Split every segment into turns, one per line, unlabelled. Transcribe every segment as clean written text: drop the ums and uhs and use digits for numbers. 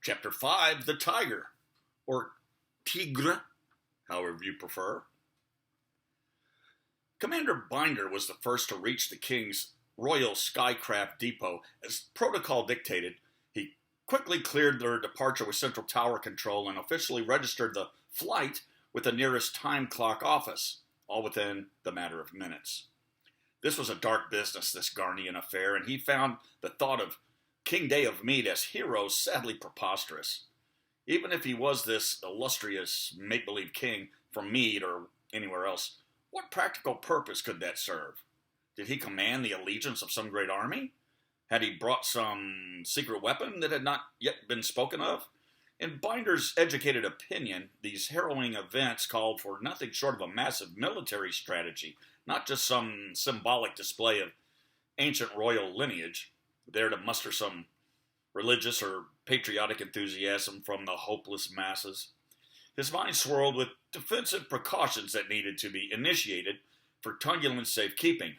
Chapter 5, The Tiger, or TIGRE, however you prefer. Commander Binder was the first to reach the King's Royal Skycraft Depot. As protocol dictated, he quickly cleared their departure with Central Tower Control and officially registered the flight with the nearest time clock office, all within the matter of minutes. This was a dark business, this Garnian affair, and he found the thought of King Day of Mead as hero sadly preposterous. Even if he was this illustrious make-believe king from Mead or anywhere else, what practical purpose could that serve? Did he command the allegiance of some great army? Had he brought some secret weapon that had not yet been spoken of? In Binder's educated opinion, these harrowing events called for nothing short of a massive military strategy, not just some symbolic display of ancient royal lineage, there to muster some religious or patriotic enthusiasm from the hopeless masses. His mind swirled with defensive precautions that needed to be initiated for Tungulin's safekeeping.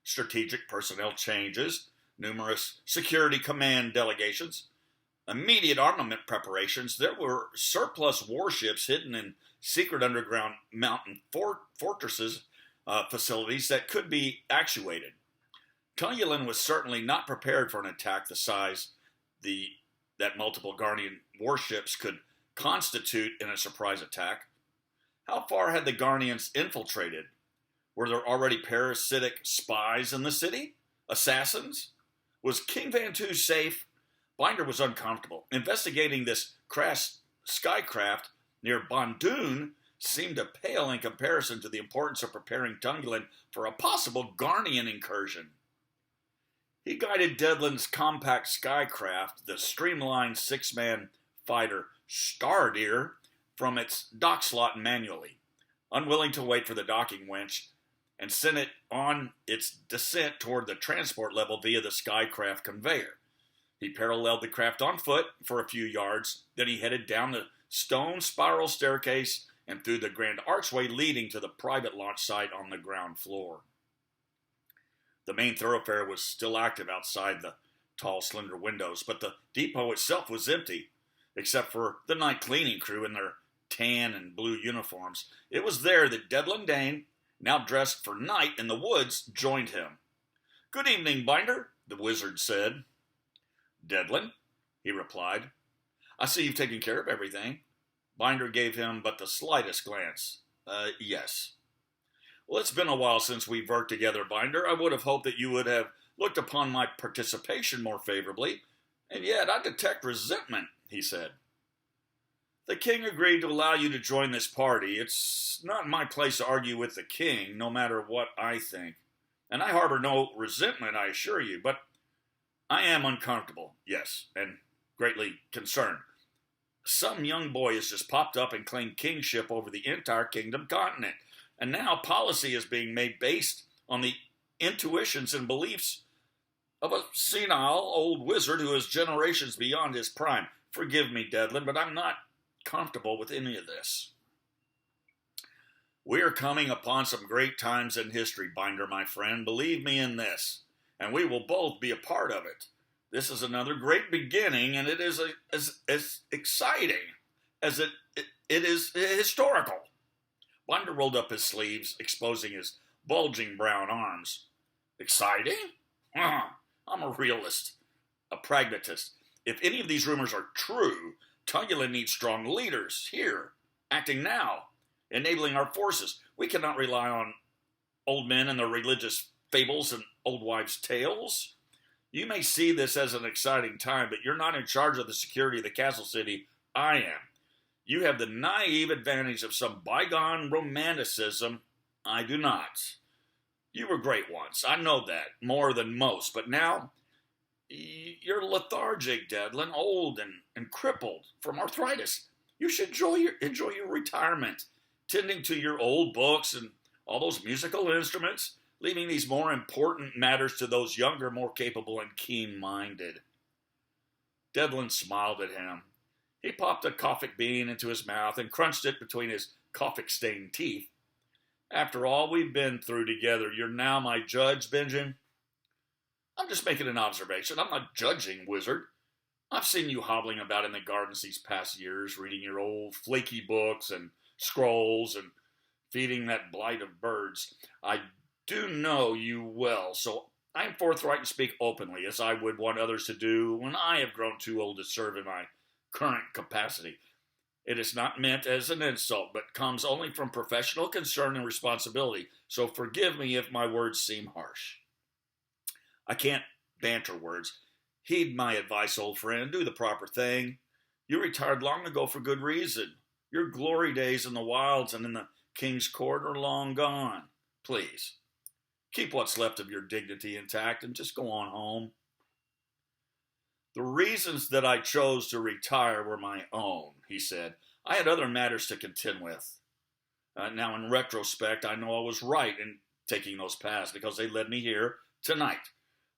Strategic personnel changes, numerous security command delegations, immediate armament preparations. There were surplus warships hidden in secret underground mountain fortresses facilities that could be actuated. Tungulin was certainly not prepared for an attack the size that multiple Garnian warships could constitute in a surprise attack. How far had the Garnians infiltrated? Were there already parasitic spies in the city? Assassins? Was King Vantu safe? Binder was uncomfortable. Investigating this crashed skycraft near Bondoon seemed to pale in comparison to the importance of preparing Tungulin for a possible Garnian incursion. He guided Dedlin's compact skycraft, the streamlined six-man fighter Stardeer, from its dock slot manually, unwilling to wait for the docking winch, and sent it on its descent toward the transport level via the skycraft conveyor. He paralleled the craft on foot for a few yards, then he headed down the stone spiral staircase and through the grand archway leading to the private launch site on the ground floor. The main thoroughfare was still active outside the tall, slender windows, but the depot itself was empty, except for the night cleaning crew in their tan and blue uniforms. It was there that Dedlin Dane, now dressed for night in the woods, joined him. "Good evening, Binder," the wizard said. "Dedlin," he replied. "I see you've taken care of everything." Binder gave him but the slightest glance. Yes. "Well, it's been a while since we've worked together, Binder. I would have hoped that you would have looked upon my participation more favorably, and yet I detect resentment," he said. "The king agreed to allow you to join this party. It's not my place to argue with the king, no matter what I think. And I harbor no resentment, I assure you, but I am uncomfortable, yes, and greatly concerned. Some young boy has just popped up and claimed kingship over the entire kingdom continent, and now policy is being made based on the intuitions and beliefs of a senile old wizard who is generations beyond his prime. Forgive me, Dedlin, but I'm not comfortable with any of this." "We are coming upon some great times in history, Binder, my friend. Believe me in this, and we will both be a part of it. This is another great beginning, and it is as exciting as it is historical." Binder rolled up his sleeves, exposing his bulging brown arms. "Exciting? I'm a realist, a pragmatist. If any of these rumors are true, Tungulin needs strong leaders here, acting now, enabling our forces. We cannot rely on old men and their religious fables and old wives' tales. You may see this as an exciting time, but you're not in charge of the security of the castle city. I am. You have the naive advantage of some bygone romanticism. I do not. You were great once. I know that, more than most. But now, you're lethargic, Dedlin, old and crippled from arthritis. You should enjoy your retirement, tending to your old books and all those musical instruments, leaving these more important matters to those younger, more capable and keen-minded." Dedlin smiled at him. He popped a Kofik bean into his mouth and crunched it between his Kofik-stained teeth. "After all we've been through together, you're now my judge, Benjamin." "I'm just making an observation. I'm not judging, wizard. I've seen you hobbling about in the gardens these past years, reading your old flaky books and scrolls and feeding that blight of birds. I do know you well, so I am forthright and speak openly, as I would want others to do when I have grown too old to serve in my current capacity. It is not meant as an insult, but comes only from professional concern and responsibility, so forgive me if my words seem harsh. I can't banter words. Heed my advice, old friend. Do the proper thing. You retired long ago for good reason. Your glory days in the wilds and in the king's court are long gone. Please, keep what's left of your dignity intact and just go on home. The reasons that I chose to retire were my own, he said. I had other matters to contend with. Now, in retrospect, I know I was right in taking those paths because they led me here tonight.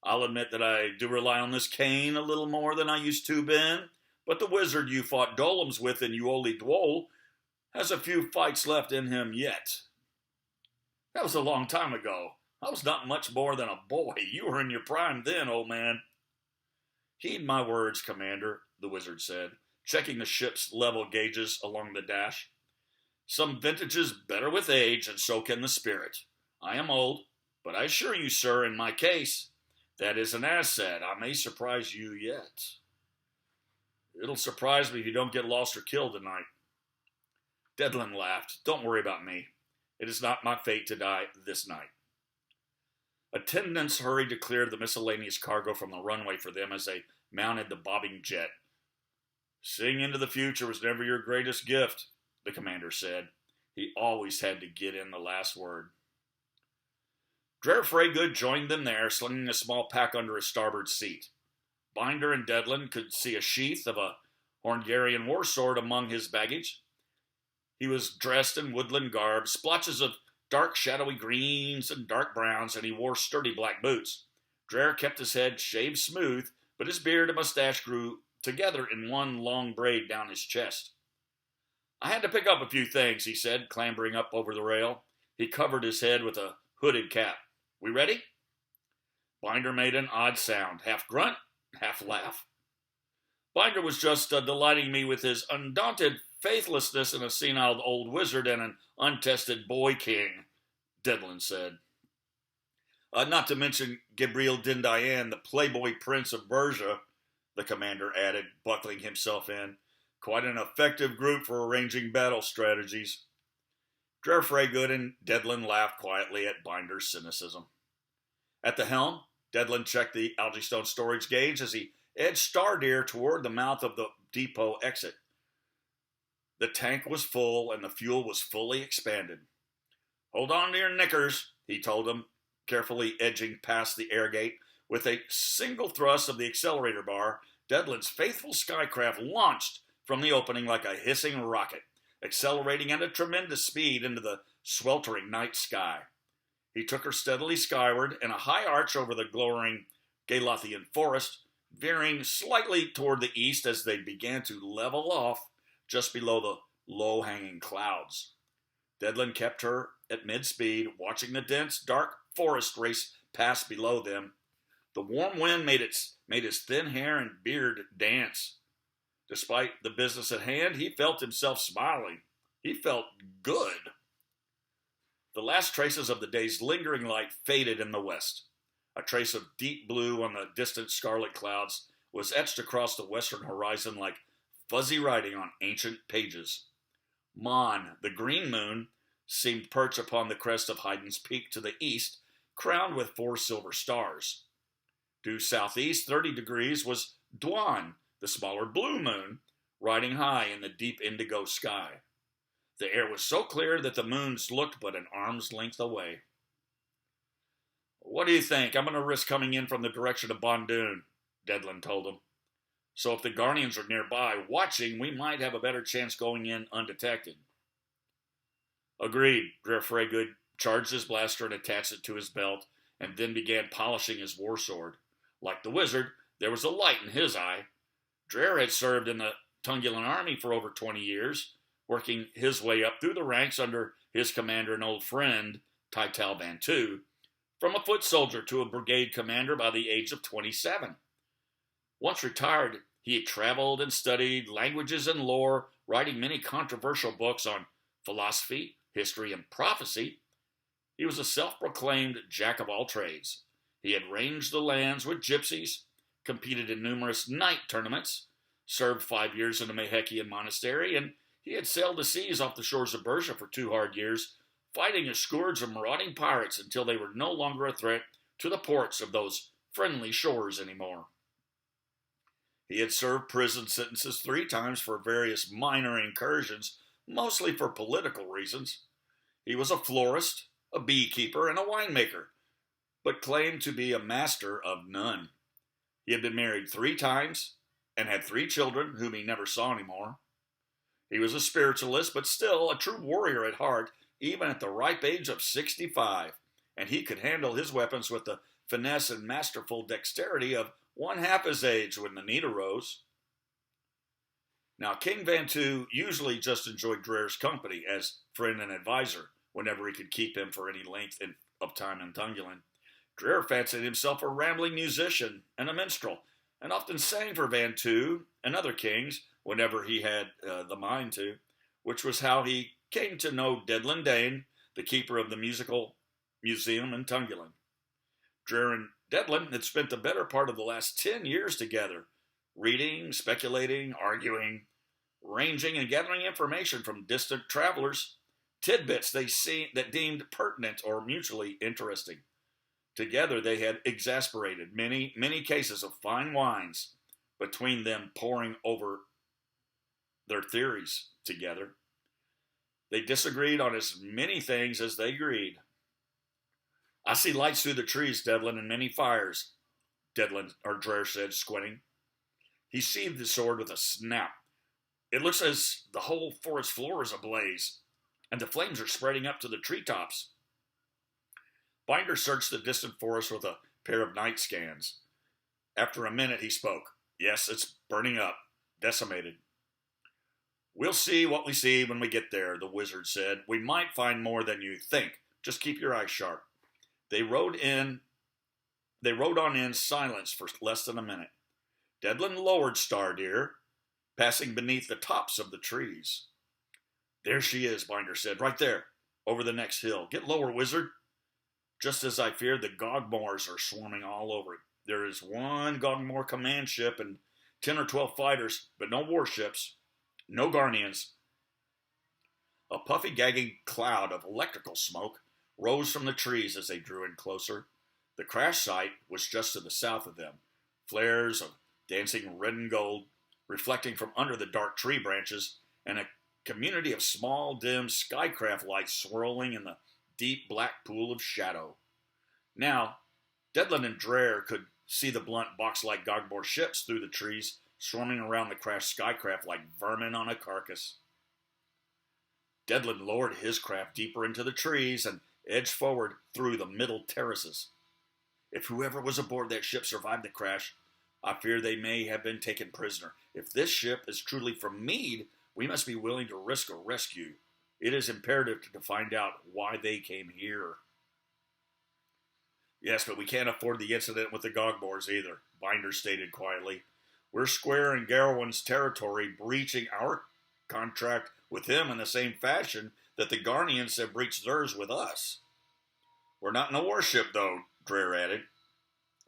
I'll admit that I do rely on this cane a little more than I used to, Ben, but the wizard you fought dolems with in Uoli Dwol has a few fights left in him yet. That was a long time ago. I was not much more than a boy. You were in your prime then, old man. Heed my words, Commander, the wizard said, checking the ship's level gauges along the dash. Some vintages better with age, and so can the spirit. I am old, but I assure you, sir, in my case, that is an asset. I may surprise you yet. It'll surprise me if you don't get lost or killed tonight. Dedlin laughed. Don't worry about me. It is not my fate to die this night. Attendants hurried to clear the miscellaneous cargo from the runway for them as they mounted the bobbing jet. Seeing into the future was never your greatest gift, the commander said. He always had to get in the last word. Dreher Freygood joined them there, slinging a small pack under his starboard seat. Binder and Dedlin could see a sheath of a Horngarian war sword among his baggage. He was dressed in woodland garb, splotches of dark shadowy greens and dark browns, and he wore sturdy black boots. Dreher kept his head shaved smooth, but his beard and mustache grew together in one long braid down his chest. I had to pick up a few things, he said, clambering up over the rail. He covered his head with a hooded cap. We ready? Binder made an odd sound, half grunt, half laugh. Binder was just delighting me with his undaunted faithlessness in a senile old wizard and an untested boy king, Dedlin said. Not to mention Gabriel Dindayan, the playboy prince of Bergia, the commander added, buckling himself in. Quite an effective group for arranging battle strategies. Dreher Freygood and Dedlin laughed quietly at Binder's cynicism. At the helm, Dedlin checked the algae-stone storage gauge as he edged Stardeer toward the mouth of the depot exit. The tank was full and the fuel was fully expanded. Hold on to your knickers, he told them, carefully edging past the air gate. With a single thrust of the accelerator bar, Dedlin's faithful skycraft launched from the opening like a hissing rocket, accelerating at a tremendous speed into the sweltering night sky. He took her steadily skyward in a high arch over the glowing Galothian forest, veering slightly toward the east as they began to level off just below the low-hanging clouds. Dedlin kept her at mid-speed, watching the dense, dark forest race past below them. The warm wind made his thin hair and beard dance. Despite the business at hand, he felt himself smiling. He felt good. The last traces of the day's lingering light faded in the west. A trace of deep blue on the distant scarlet clouds was etched across the western horizon like fuzzy writing on ancient pages. Mon, the green moon, seemed perched upon the crest of Haydn's Peak to the east, crowned with 4 silver stars. Due southeast 30 degrees was Dwan, the smaller blue moon, riding high in the deep indigo sky. The air was so clear that the moons looked but an arm's length away. What do you think? I'm going to risk coming in from the direction of Bondoon, Dedlin told him. So if the Guardians are nearby watching, we might have a better chance going in undetected. Agreed. Dreher Freygood charged his blaster and attached it to his belt, and then began polishing his war sword. Like the wizard, there was a light in his eye. Dreher had served in the Tungulan army for over 20 years, working his way up through the ranks under his commander and old friend, Taital Bantu, from a foot soldier to a brigade commander by the age of 27. Once retired, He had traveled and studied languages and lore, writing many controversial books on philosophy, history, and prophecy. He was a self-proclaimed jack of all trades. He had ranged the lands with gypsies, competed in numerous knight tournaments, served 5 years in a Mahekian monastery, and he had sailed the seas off the shores of Persia for 2 hard years, fighting a scourge of marauding pirates until they were no longer a threat to the ports of those friendly shores anymore. He had served prison sentences 3 times for various minor incursions, mostly for political reasons. He was a florist, a beekeeper, and a winemaker, but claimed to be a master of none. He had been married 3 times and had 3 children whom he never saw anymore. He was a spiritualist, but still a true warrior at heart, even at the ripe age of 65, and he could handle his weapons with the finesse and masterful dexterity of 1/2 his age when the need arose. Now, King Vantu usually just enjoyed Dreher's company as friend and advisor whenever he could keep him for any length of time in Tungulin. Dreher fancied himself a rambling musician and a minstrel, and often sang for Vantu and other kings whenever he had the mind to, which was how he came to know Dedlin Dane, the keeper of the musical museum in Tungulin. Dreher and Dedlin had spent the better part of the last 10 years together, reading, speculating, arguing, ranging, and gathering information from distant travelers, tidbits that deemed pertinent or mutually interesting. Together they had exasperated many, many cases of fine wines, between them poring over their theories together. They disagreed on as many things as they agreed. "I see lights through the trees, Dedlin, and many fires," Dreher said, squinting. He sheathed his sword with a snap. "It looks as the whole forest floor is ablaze, and the flames are spreading up to the treetops." Binder searched the distant forest with a pair of night scans. After a minute, he spoke. "Yes, it's burning up, decimated." "We'll see what we see when we get there," the wizard said. "We might find more than you think. Just keep your eyes sharp." They rode on in silence for less than a minute. Dedlin lowered Stardeer, passing beneath the tops of the trees. "There she is," Binder said, "right there, over the next hill. Get lower, wizard." Just as I feared, the Gogmores are swarming all over it. There is 1 Gogmore command ship and 10 or 12 fighters, but no warships, no Garnians. A puffy, gagging cloud of electrical smoke rose from the trees as they drew in closer. The crash site was just to the south of them, flares of dancing red and gold reflecting from under the dark tree branches, and a community of small, dim skycraft lights swirling in the deep black pool of shadow. Now, Dedlin and Dreher could see the blunt box-like Gogmore ships through the trees, swarming around the crashed skycraft like vermin on a carcass. Dedlin lowered his craft deeper into the trees and edged forward through the middle terraces. If whoever was aboard that ship survived the crash, I fear they may have been taken prisoner. If this ship is truly from Mead, we must be willing to risk a rescue. It is imperative to find out why they came here. "Yes, but we can't afford the incident with the Gogmores either," Binder stated quietly. "We're square in Garowin's territory, breaching our contract with him in the same fashion that the Garnians have breached theirs with us." "We're not in a warship, though," Dreher added.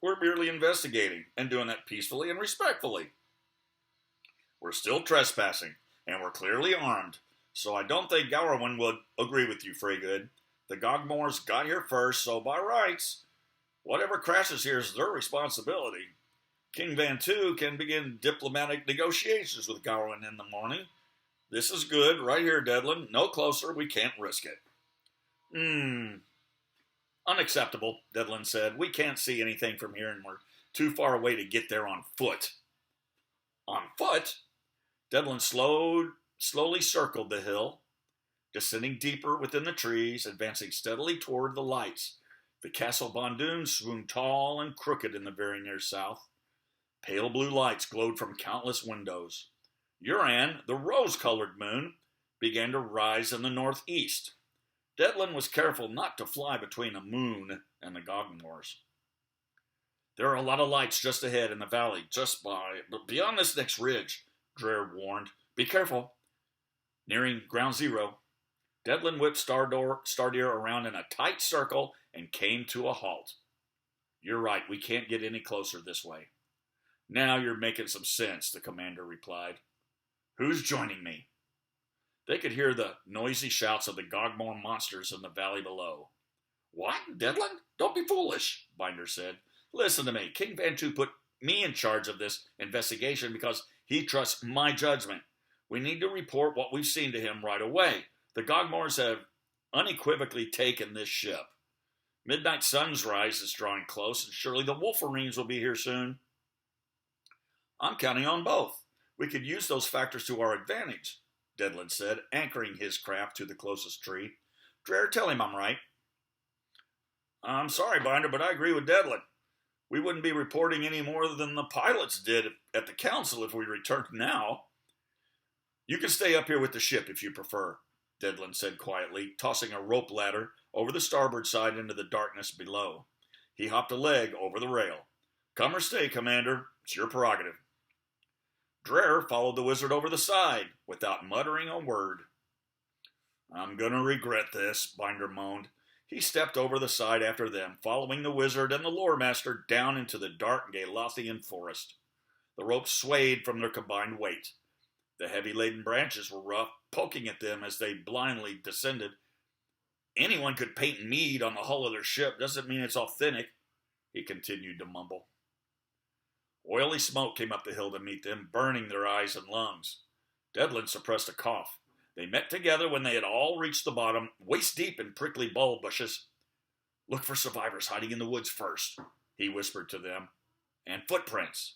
"We're merely investigating, and doing that peacefully and respectfully." "We're still trespassing, and we're clearly armed, so I don't think Garowin would agree with you, Freygood. The Gogmores got here first, so by rights, whatever crashes here is their responsibility. King Vantu can begin diplomatic negotiations with Garowin in the morning. This is good, right here, Dedlin. No closer, we can't risk it." "Unacceptable," Dedlin said. "We can't see anything from here, and we're too far away to get there on foot." "On foot?" Dedlin slowly circled the hill, descending deeper within the trees, advancing steadily toward the lights. The Castle Bondoon swooned tall and crooked in the very near south. Pale blue lights glowed from countless windows. Uran, the rose-colored moon, began to rise in the northeast. Dedlin was careful not to fly between the moon and the Gogmores. There are a lot of lights just ahead in the valley, but beyond this next ridge, Dreher warned. Be careful. Nearing ground zero, Devlin whipped Stardeer around in a tight circle and came to a halt. You're right, we can't get any closer this way. Now you're making some sense, the commander replied. Who's joining me? They could hear the noisy shouts of the Gogmore monsters in the valley below. What, Devlin? Don't be foolish, Binder said. Listen to me. King Vantu put me in charge of this investigation because he trusts my judgment. We need to report what we've seen to him right away. The Gogmores have unequivocally taken this ship. Midnight sunrise is drawing close, and surely the Wolverines will be here soon. I'm counting on both. We could use those factors to our advantage, Devlin said, anchoring his craft to the closest tree. Dreher, tell him I'm right. I'm sorry, Binder, but I agree with Devlin. We wouldn't be reporting any more than the pilots did at the council if we returned now. You can stay up here with the ship if you prefer, Devlin said quietly, tossing a rope ladder over the starboard side into the darkness below. He hopped a leg over the rail. Come or stay, Commander. It's your prerogative. Dreher followed the wizard over the side without muttering a word. I'm going to regret this, Binder moaned. He stepped over the side after them, following the wizard and the lore master down into the dark Galothian forest. The ropes swayed from their combined weight. The heavy-laden branches were rough, poking at them as they blindly descended. Anyone could paint mead on the hull of their ship. Doesn't mean it's authentic, he continued to mumble. Oily smoke came up the hill to meet them, burning their eyes and lungs. Devlin suppressed a cough. They met together when they had all reached the bottom, waist-deep in prickly bulb bushes. Look for survivors hiding in the woods first, he whispered to them. And footprints.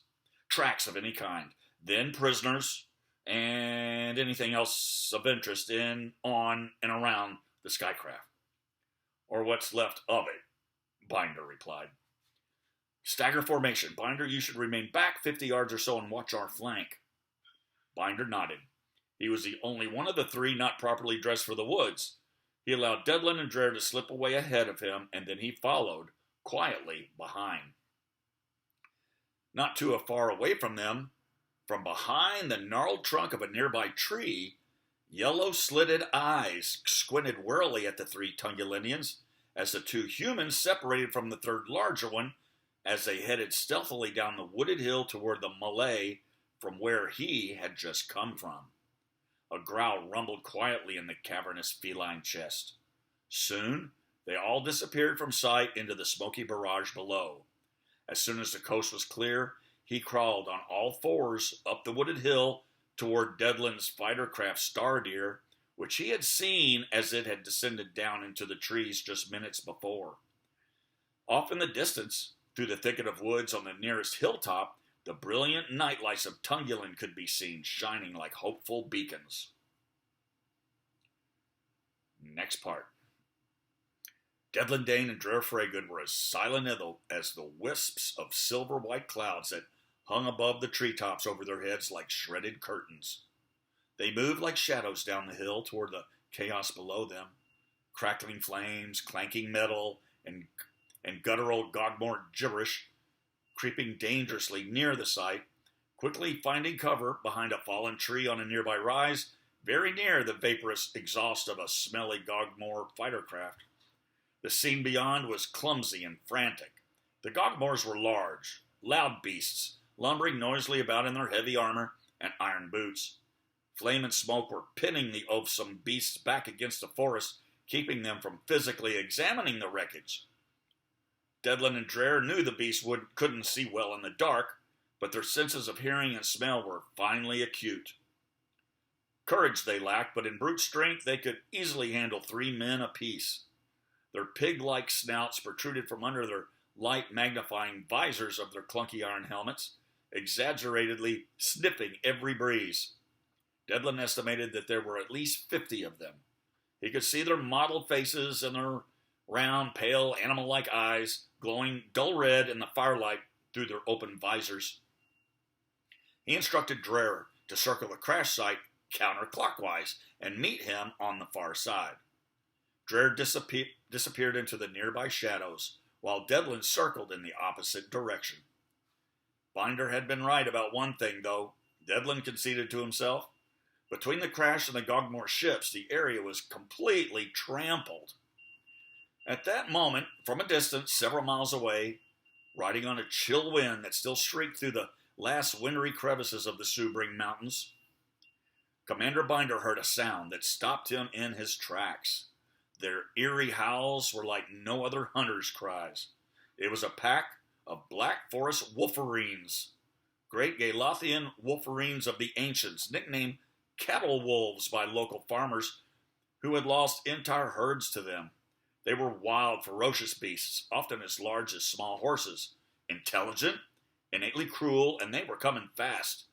Tracks of any kind. Then prisoners, and anything else of interest in, on, and around the skycraft. Or what's left of it, Binder replied. Stagger formation. Binder, you should remain back 50 yards or so and watch our flank. Binder nodded. He was the only one of the three not properly dressed for the woods. He allowed Devlin and Dreher to slip away ahead of him, and then he followed, quietly, behind. Not too far away from them, from behind the gnarled trunk of a nearby tree, yellow-slitted eyes squinted warily at the three Tungulinians as the two humans separated from the third larger one as they headed stealthily down the wooded hill toward the Malay from where he had just come from. A growl rumbled quietly in the cavernous feline chest. Soon, they all disappeared from sight into the smoky barrage below. As soon as the coast was clear, he crawled on all fours up the wooded hill toward Devlin's fighter craft Stardeer, which he had seen as it had descended down into the trees just minutes before. Off in the distance, through the thicket of woods on the nearest hilltop, the brilliant nightlights of Tungulin could be seen shining like hopeful beacons. Next part. Devlin Dane and Dreher Freygood were as silent as the wisps of silver-white clouds that hung above the treetops over their heads like shredded curtains. They moved like shadows down the hill toward the chaos below them, crackling flames, clanking metal, and guttural Gogmore gibberish creeping dangerously near the site, quickly finding cover behind a fallen tree on a nearby rise, very near the vaporous exhaust of a smelly Gogmore fighter craft. The scene beyond was clumsy and frantic. The Gogmores were large, loud beasts, lumbering noisily about in their heavy armor and iron boots. Flame and smoke were pinning the oafsome beasts back against the forest, keeping them from physically examining the wreckage. Devlin and Dreher knew the beasts couldn't see well in the dark, but their senses of hearing and smell were finely acute. Courage they lacked, but in brute strength they could easily handle 3 men apiece. Their pig-like snouts protruded from under their light magnifying visors of their clunky iron helmets, exaggeratedly sniffing every breeze. Devlin estimated that there were at least 50 of them. He could see their mottled faces and their round, pale, animal-like eyes glowing dull red in the firelight through their open visors. He instructed Dreher to circle the crash site counterclockwise and meet him on the far side. Dreher disappeared into the nearby shadows, while Devlin circled in the opposite direction. Binder had been right about one thing, though, Devlin conceded to himself. Between the crash and the Gogmore ships, the area was completely trampled. At that moment, from a distance several miles away, riding on a chill wind that still shrieked through the last wintry crevices of the Sebring Mountains, Commander Binder heard a sound that stopped him in his tracks. Their eerie howls were like no other hunter's cries. It was a pack of Black Forest wolverines, great Galothian wolverines of the ancients, nicknamed cattle wolves by local farmers who had lost entire herds to them. They were wild, ferocious beasts, often as large as small horses, intelligent, innately cruel, and they were coming fast.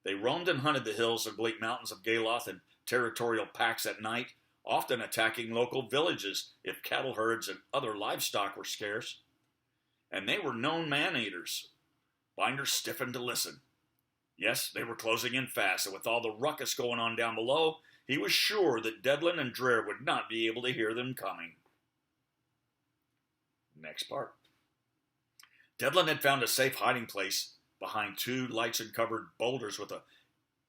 They roamed and hunted the hills and bleak mountains of Galoth in territorial packs at night, often attacking local villages if cattle herds and other livestock were scarce. And they were known man-eaters. Binder stiffened to listen. Yes, they were closing in fast, and with all the ruckus going on down below, he was sure that Devlin and Dreher would not be able to hear them coming. Next part. Devlin had found a safe hiding place behind two lichen-covered boulders with a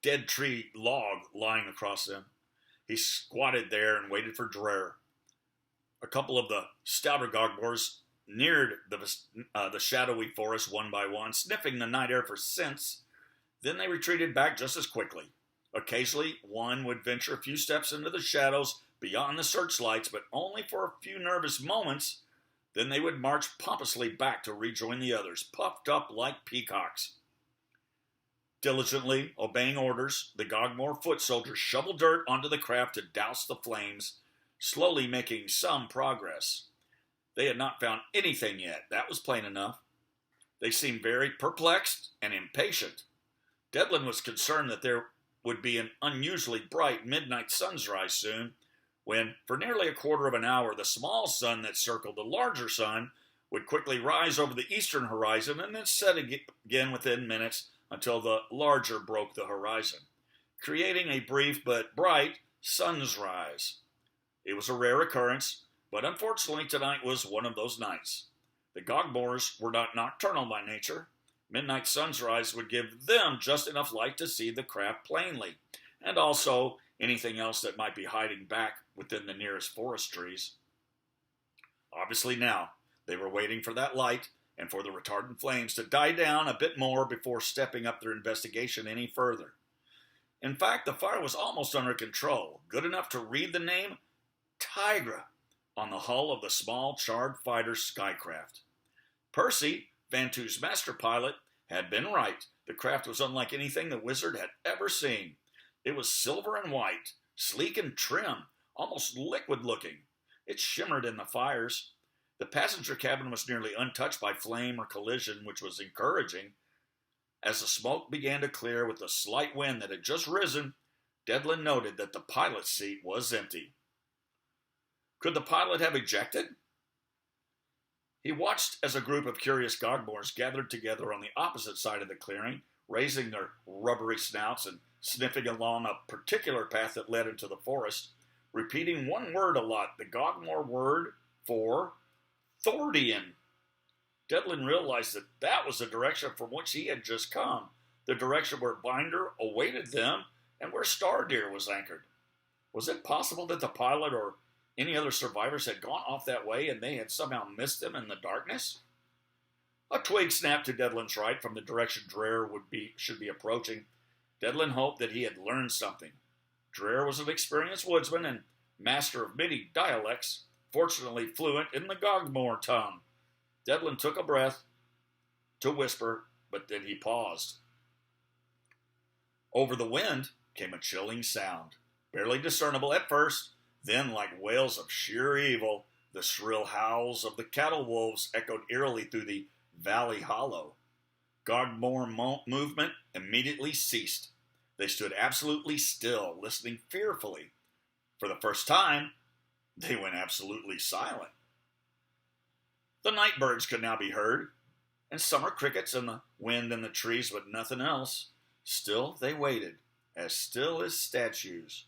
dead tree log lying across them. He squatted there and waited for Dreher. A couple of the stouter Gogmores neared the shadowy forest one by one, sniffing the night air for scents. Then they retreated back just as quickly. Occasionally, one would venture a few steps into the shadows beyond the searchlights, but only for a few nervous moments. Then they would march pompously back to rejoin the others, puffed up like peacocks. Diligently obeying orders, the Gogmore foot soldiers shoveled dirt onto the craft to douse the flames, slowly making some progress. They had not found anything yet, that was plain enough. They seemed very perplexed and impatient. Devlin was concerned that there would be an unusually bright midnight sunrise soon, when, for nearly a quarter of an hour, the small sun that circled the larger sun would quickly rise over the eastern horizon and then set again within minutes until the larger broke the horizon, creating a brief but bright sunrise. It was a rare occurrence, but unfortunately tonight was one of those nights. The Gogmores were not nocturnal by nature. Midnight sunrise would give them just enough light to see the craft plainly, and also anything else that might be hiding back within the nearest forest trees. Obviously now, they were waiting for that light and for the retardant flames to die down a bit more before stepping up their investigation any further. In fact, the fire was almost under control, good enough to read the name TIGRE on the hull of the small charred fighter skycraft. Percy, Vantu's master pilot, had been right. The craft was unlike anything the wizard had ever seen. It was silver and white, sleek and trim, almost liquid-looking. It shimmered in the fires. The passenger cabin was nearly untouched by flame or collision, which was encouraging. As the smoke began to clear with the slight wind that had just risen, Devlin noted that the pilot's seat was empty. Could the pilot have ejected? He watched as a group of curious Gogmores gathered together on the opposite side of the clearing, raising their rubbery snouts and sniffing along a particular path that led into the forest, repeating one word a lot, the Gogmore word for Thordian. Devlin realized that that was the direction from which he had just come, the direction where Binder awaited them and where Stardeer was anchored. Was it possible that the pilot or any other survivors had gone off that way and they had somehow missed them in the darkness? A twig snapped to Devlin's right from the direction Dreher should be approaching. Devlin hoped that he had learned something. Dreher was an experienced woodsman and master of many dialects, fortunately fluent in the Gogmore tongue. Devlin took a breath to whisper, but then he paused. Over the wind came a chilling sound, barely discernible at first. Then, like wails of sheer evil, the shrill howls of the cattle wolves echoed eerily through the valley hollow. Gogmore movement immediately ceased. They stood absolutely still, listening fearfully. For the first time, they went absolutely silent. The night birds could now be heard, and summer crickets and the wind in the trees, but nothing else. Still they waited, as still as statues.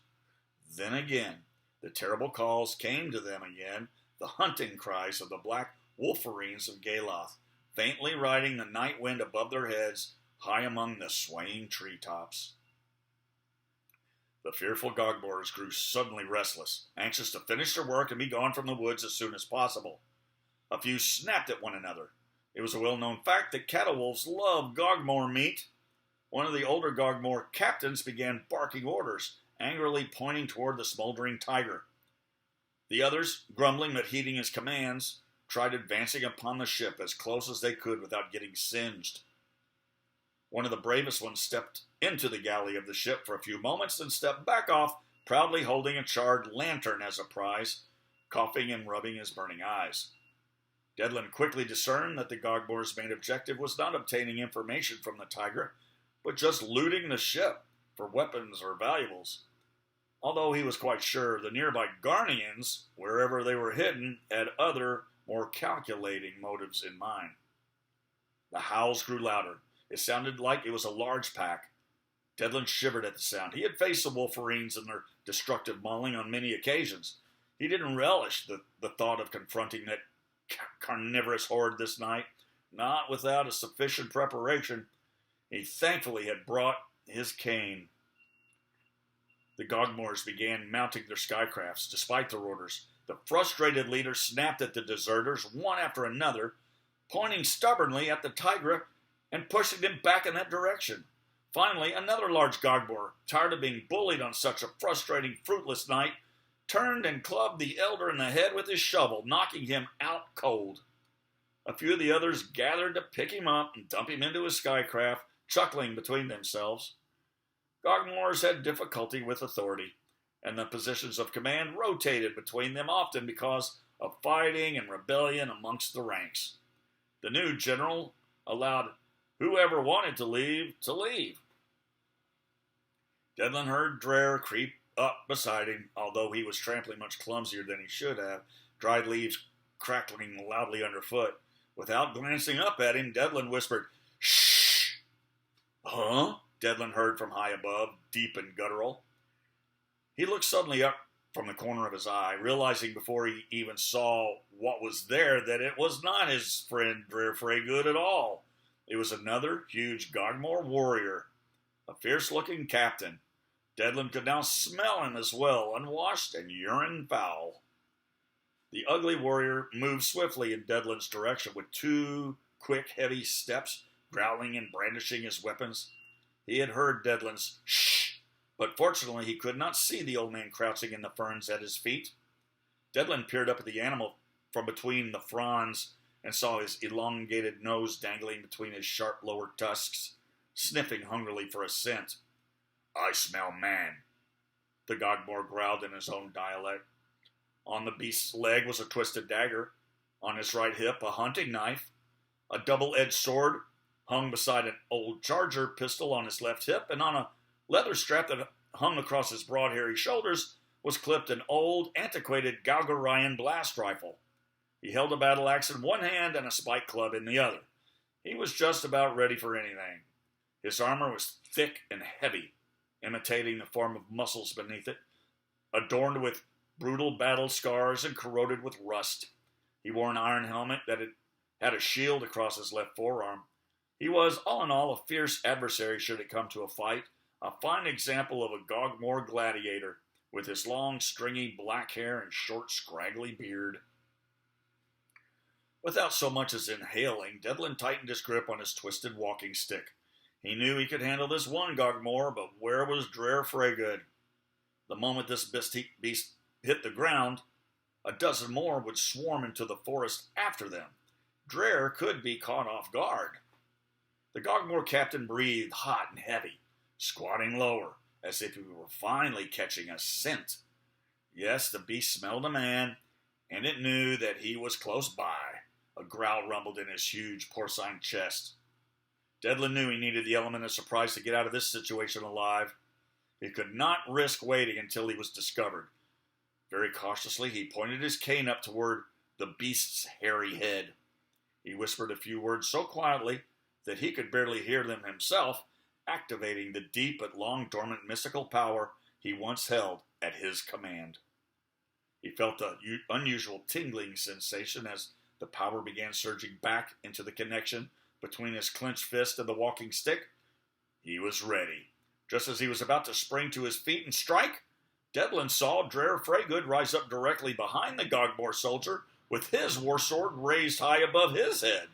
Then again, the terrible calls came to them again, the hunting cries of the black wolverines of Galoth, faintly riding the night wind above their heads, high among the swaying treetops. The fearful Gogmores grew suddenly restless, anxious to finish their work and be gone from the woods as soon as possible. A few snapped at one another. It was a well-known fact that cattle wolves love Gogmore meat. One of the older Gogmore captains began barking orders, angrily pointing toward the smoldering TIGRE. The others, grumbling but heeding his commands, tried advancing upon the ship as close as they could without getting singed. One of the bravest ones stepped into the galley of the ship for a few moments, then stepped back off, proudly holding a charred lantern as a prize, coughing and rubbing his burning eyes. Devlin quickly discerned that the Gogmore's main objective was not obtaining information from the TIGRE, but just looting the ship for weapons or valuables. Although he was quite sure the nearby Garnians, wherever they were hidden, had other, more calculating motives in mind. The howls grew louder. It sounded like it was a large pack. Devlin shivered at the sound. He had faced the wolverines and their destructive mauling on many occasions. He didn't relish the thought of confronting that carnivorous horde this night, not without a sufficient preparation. He thankfully had brought his cane. The Gogmores began mounting their skycrafts, despite their orders. The frustrated leader snapped at the deserters, one after another, pointing stubbornly at the TIGRE and pushing them back in that direction. Finally, another large Gogmore, tired of being bullied on such a frustrating, fruitless night, turned and clubbed the elder in the head with his shovel, knocking him out cold. A few of the others gathered to pick him up and dump him into his skycraft, chuckling between themselves. Gogmores had difficulty with authority, and the positions of command rotated between them often because of fighting and rebellion amongst the ranks. The new general allowed whoever wanted to leave to leave. Devlin heard Dreher creep up beside him, although he was trampling much clumsier than he should have, dried leaves crackling loudly underfoot. Without glancing up at him, Devlin whispered, "Shh!" "Huh?" Devlin heard from high above, deep and guttural. He looked suddenly up from the corner of his eye, realizing before he even saw what was there that it was not his friend Dreher Freygood at all. It was another huge Gogmore warrior, a fierce-looking captain. Devlin could now smell him as well, unwashed and urine foul. The ugly warrior moved swiftly in Devlin's direction with 2 quick, heavy steps, growling and brandishing his weapons. He had heard Devlin's "shh," but fortunately he could not see the old man crouching in the ferns at his feet. Devlin peered up at the animal from between the fronds and saw his elongated nose dangling between his sharp lower tusks, sniffing hungrily for a scent. "I smell man," the Gogmore growled in his own dialect. On the beast's leg was a twisted dagger. On his right hip, a hunting knife. A double-edged sword hung beside an old charger pistol on his left hip, and on a leather strap that hung across his broad, hairy shoulders was clipped an old, antiquated Galgarian blast rifle. He held a battle axe in one hand and a spike club in the other. He was just about ready for anything. His armor was thick and heavy, imitating the form of muscles beneath it, adorned with brutal battle scars and corroded with rust. He wore an iron helmet that had a shield across his left forearm. He was, all in all, a fierce adversary should it come to a fight, a fine example of a Gogmore gladiator, with his long, stringy black hair and short, scraggly beard. Without so much as inhaling, Devlin tightened his grip on his twisted walking stick. He knew he could handle this one Gogmore, but where was Dreher Freygood? The moment this beast hit the ground, a dozen more would swarm into the forest after them. Dreher could be caught off guard. The Gogmore captain breathed hot and heavy, squatting lower, as if he were finally catching a scent. Yes, the beast smelled a man, and it knew that he was close by. A growl rumbled in his huge porcine chest. Devlin knew he needed the element of surprise to get out of this situation alive. He could not risk waiting until he was discovered. Very cautiously, he pointed his cane up toward the beast's hairy head. He whispered a few words so quietly that he could barely hear them himself, activating the deep but long-dormant mystical power he once held at his command. He felt an unusual tingling sensation as the power began surging back into the connection between his clenched fist and the walking stick. He was ready. Just as he was about to spring to his feet and strike, Devlin saw Dreher Freygood rise up directly behind the Gogmore soldier with his war sword raised high above his head.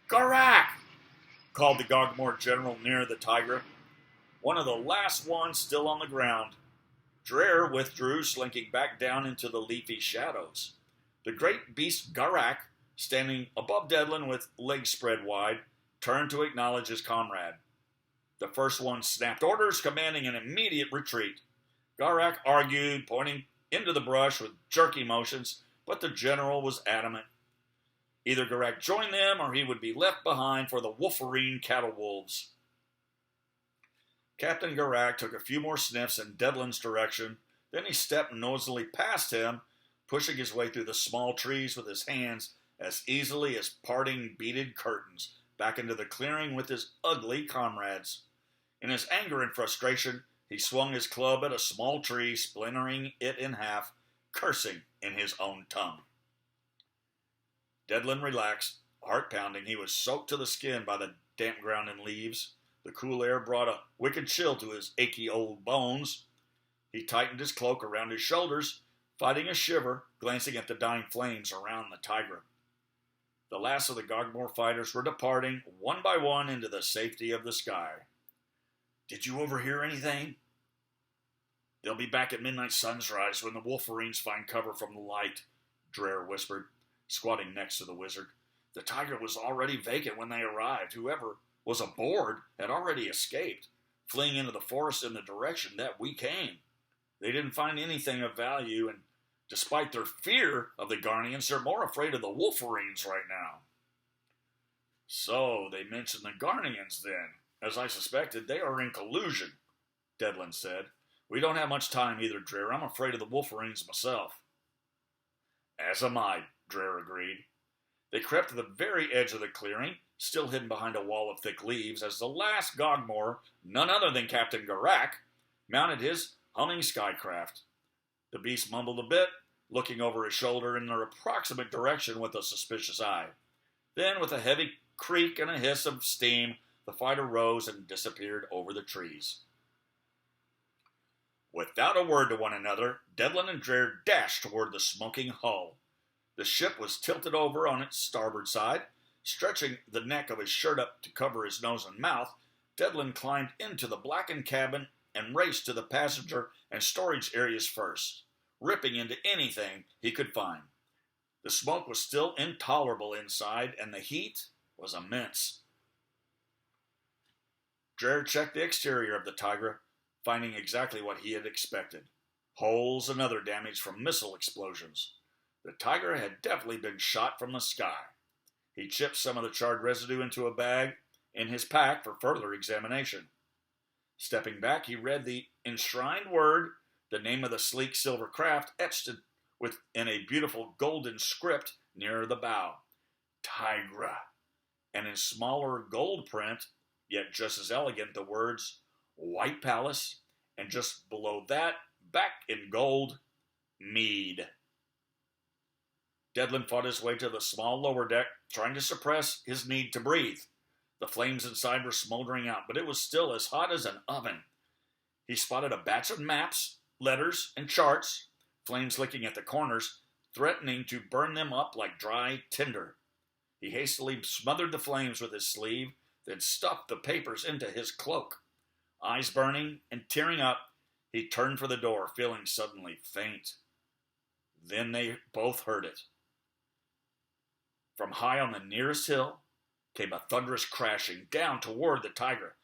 "Garak!" called the Gogmore general near the TIGRE, one of the last ones still on the ground. Dreher withdrew, slinking back down into the leafy shadows. The great beast Garak, standing above Devlin with legs spread wide, turned to acknowledge his comrade. The first one snapped orders, commanding an immediate retreat. Garak argued, pointing into the brush with jerky motions, but the general was adamant. Either Garak joined them, or he would be left behind for the Wolverine cattle wolves. Captain Garak took a few more sniffs in Devlin's direction, then he stepped noisily past him, pushing his way through the small trees with his hands as easily as parting beaded curtains back into the clearing with his ugly comrades. In his anger and frustration, he swung his club at a small tree, splintering it in half, cursing in his own tongue. Devlin relaxed, heart pounding. He was soaked to the skin by the damp ground and leaves. The cool air brought a wicked chill to his achy old bones. He tightened his cloak around his shoulders, fighting a shiver, glancing at the dying flames around the TIGRE. The last of the Gogmore fighters were departing, one by one, into the safety of the sky. "Did you overhear anything?" "They'll be back at midnight sunrise when the Wolverines find cover from the light," Dreher whispered, squatting next to the wizard. "The TIGRE was already vacant when they arrived. Whoever was aboard had already escaped, fleeing into the forest in the direction that we came. They didn't find anything of value, and despite their fear of the Garnians, they're more afraid of the Wolverines right now." "So they mentioned the Garnians then. As I suspected, they are in collusion," Devlin said. "We don't have much time either, Dreher. I'm afraid of the Wolverines myself." "As am I," Dreher agreed. They crept to the very edge of the clearing, still hidden behind a wall of thick leaves, as the last Gogmore, none other than Captain Garak, mounted his humming skycraft. The beast mumbled a bit, looking over his shoulder in their approximate direction with a suspicious eye. Then, with a heavy creak and a hiss of steam, the fighter rose and disappeared over the trees. Without a word to one another, Devlin and Dreher dashed toward the smoking hull. The ship was tilted over on its starboard side. Stretching the neck of his shirt up to cover his nose and mouth, Devlin climbed into the blackened cabin and raced to the passenger and storage areas first, ripping into anything he could find. The smoke was still intolerable inside, and the heat was immense. Dreher checked the exterior of the TIGRE, finding exactly what he had expected. Holes and other damage from missile explosions. The TIGRE had definitely been shot from the sky. He chipped some of the charred residue into a bag in his pack for further examination. Stepping back, he read the enshrined word, the name of the sleek silver craft, etched in a beautiful golden script near the bow. TIGRE. And in smaller gold print, yet just as elegant, the words White Palace, and just below that, back in gold, Mead. Devlin fought his way to the small lower deck, trying to suppress his need to breathe. The flames inside were smoldering out, but it was still as hot as an oven. He spotted a batch of maps, letters, and charts, flames licking at the corners, threatening to burn them up like dry tinder. He hastily smothered the flames with his sleeve, then stuffed the papers into his cloak. Eyes burning and tearing up, he turned for the door, feeling suddenly faint. Then they both heard it. From high on the nearest hill came a thunderous crashing down toward the TIGRE.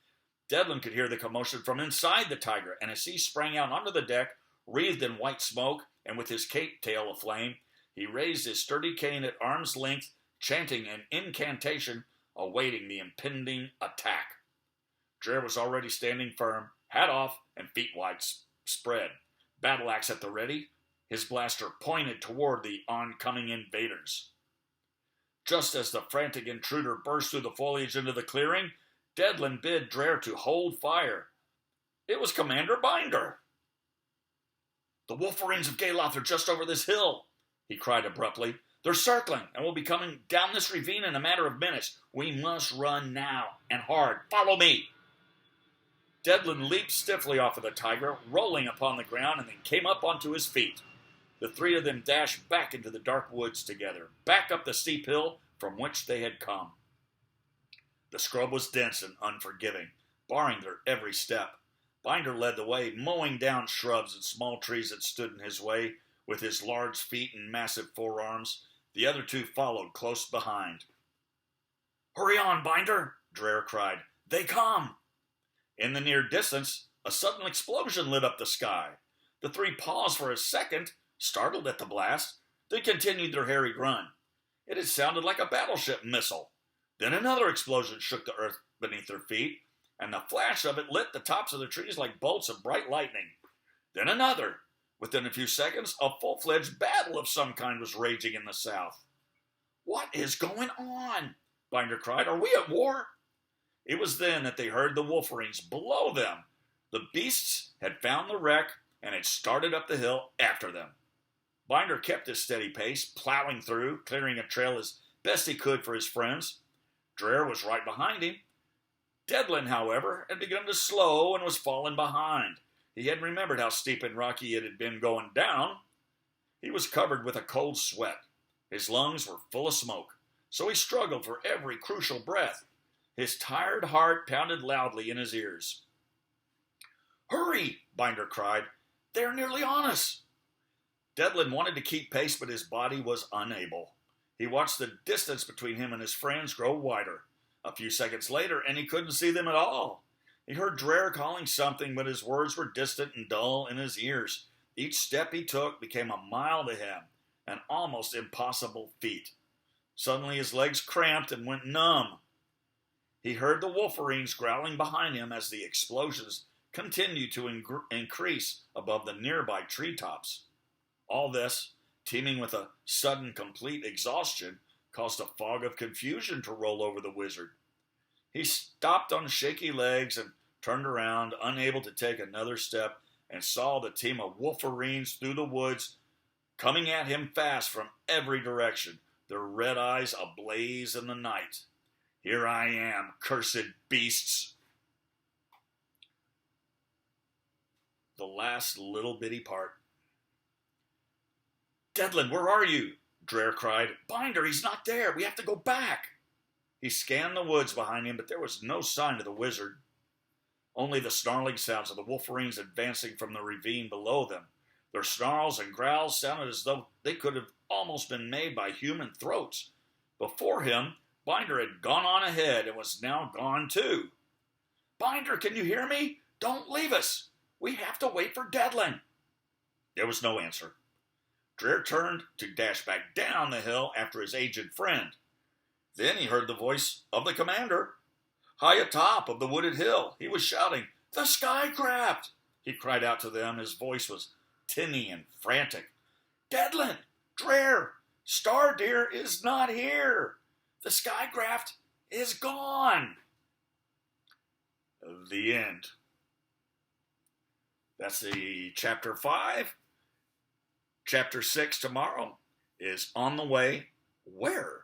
Devlin could hear the commotion from inside the TIGRE, and as he sprang out onto the deck, wreathed in white smoke, and with his cape tail aflame, he raised his sturdy cane at arm's length, chanting an incantation, awaiting the impending attack. Dreher was already standing firm, hat off and feet wide spread, battle axe at the ready, his blaster pointed toward the oncoming invaders. Just as the frantic intruder burst through the foliage into the clearing, Devlin bid Dreher to hold fire. It was Commander Binder. "The Wolverines of Galoth are just over this hill," he cried abruptly, They're circling and will be coming down this ravine in a matter of minutes. We must run now, and hard. Follow me. Devlin leaped stiffly off of the Tigre, rolling upon the ground, and then came up onto his feet. The three of them dashed back into the dark woods together, back up the steep hill from which they had come. The scrub was dense and unforgiving, barring their every step. Binder led the way, mowing down shrubs and small trees that stood in his way with his large feet and massive forearms. The other two followed close behind. "Hurry on, Binder!" Dreher cried. "They come!" In the near distance, a sudden explosion lit up the sky. The three paused for a second, startled at the blast, then continued their harried run. It had sounded like a battleship missile. Then another explosion shook the earth beneath their feet, and the flash of it lit the tops of the trees like bolts of bright lightning. Then another. Within a few seconds, a full-fledged battle of some kind was raging in the south. "What is going on?" Binder cried. "Are we at war?" It was then that they heard the wolverines below them. The beasts had found the wreck and had started up the hill after them. Binder kept his steady pace, plowing through, clearing a trail as best he could for his friends. Dreher was right behind him. Devlin, however, had begun to slow and was falling behind. He had remembered how steep and rocky it had been going down. He was covered with a cold sweat. His lungs were full of smoke, so he struggled for every crucial breath. His tired heart pounded loudly in his ears. "Hurry!" Binder cried. "They're nearly on us!" Devlin wanted to keep pace, but his body was unable. He watched the distance between him and his friends grow wider. A few seconds later, and he couldn't see them at all. He heard Dreher calling something, but his words were distant and dull in his ears. Each step he took became a mile to him, an almost impossible feat. Suddenly his legs cramped and went numb. He heard the wolverines growling behind him as the explosions continued to increase above the nearby treetops. All this, teeming with a sudden complete exhaustion, caused a fog of confusion to roll over the wizard. He stopped on shaky legs and turned around, unable to take another step, and saw the team of wolverines through the woods coming at him fast from every direction, their red eyes ablaze in the night. "Here I am, cursed beasts!" The last little bitty part. "Devlin, where are you?" Dreher cried. "Binder, he's not there. We have to go back." He scanned the woods behind him, but there was no sign of the wizard. Only the snarling sounds of the wolverines advancing from the ravine below them. Their snarls and growls sounded as though they could have almost been made by human throats. Before him, Binder had gone on ahead and was now gone too. "Binder, can you hear me? Don't leave us. We have to wait for Devlin." There was no answer. Dreher turned to dash back down the hill after his aged friend. Then he heard the voice of the commander. High atop of the wooded hill, he was shouting, "The skycraft!" He cried out to them. His voice was tinny and frantic. "Devlin! Dreher! Star Deer is not here! The skycraft is gone!" The end. That's the chapter 5. Chapter 6 tomorrow is on the way. Where?